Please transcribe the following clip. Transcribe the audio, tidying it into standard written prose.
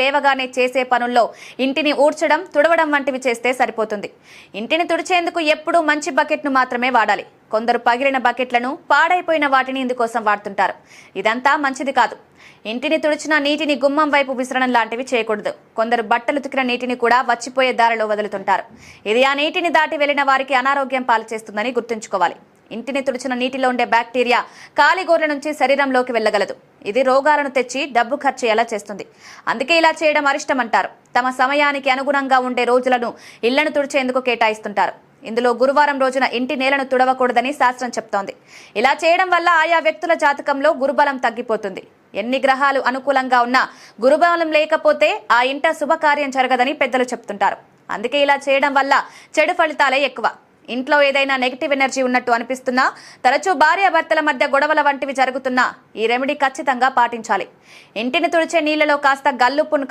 లేవగానే చేసే పనుల్లో ఇంటిని ఊడ్చడం, తుడవడం వంటివి చేస్తే సరిపోతుంది. ఇంటిని తుడిచేందుకు ఎప్పుడూ మంచి బకెట్ను మాత్రమే వాడాలి. కొందరు పగిలిన బకెట్లను, పాడైపోయిన వాటిని ఇందుకోసం వాడుతుంటారు. ఇదంతా మంచిది కాదు. ఇంటిని తుడిచిన నీటిని గుమ్మం వైపు విసరడం లాంటివి చేయకూడదు. కొందరు బట్టలు ఉతికిన నీటిని కూడా వచ్చిపోయే దారిలో వదులుతుంటారు. ఇది ఆ నీటిని దాటి వెళ్లిన వారికి అనారోగ్యం పాలు చేస్తుందని గుర్తుంచుకోవాలి. ఇంటిని తుడిచిన నీటిలో ఉండే బ్యాక్టీరియా కాలిగోర్ల నుంచి శరీరంలోకి వెళ్లగలదు. ఇది రోగాలను తెచ్చి డబ్బు ఖర్చు ఎలా చేస్తుంది. అందుకే ఇలా చేయడం అరిష్టమంటారు. తమ సమయానికి అనుగుణంగా ఉండే రోజులను ఇళ్లను తుడిచేందుకు కేటాయిస్తుంటారు. ఇందులో గురువారం రోజున ఇంటి నేలను తుడవకూడదని శాస్త్రం చెప్తోంది. ఇలా చేయడం వల్ల ఆయా వ్యక్తుల జాతకంలో గురుబలం తగ్గిపోతుంది. ఎన్ని గ్రహాలు అనుకూలంగా ఉన్నా గురుబలం లేకపోతే ఆ ఇంట శుభకార్యం జరగదని పెద్దలు చెప్తుంటారు. అందుకే ఇలా చేయడం వల్ల చెడు ఫలితాలే ఎక్కువ. ఇంట్లో ఏదైనా నెగిటివ్ ఎనర్జీ ఉన్నట్టు అనిపిస్తున్నా, తరచూ భార్యాభర్తల మధ్య గొడవల వంటివి జరుగుతున్నా ఈ రెమెడీ ఖచ్చితంగా పాటించాలి. ఇంటిని తుడిచే నీళ్లలో కాస్త గల్లుప్పును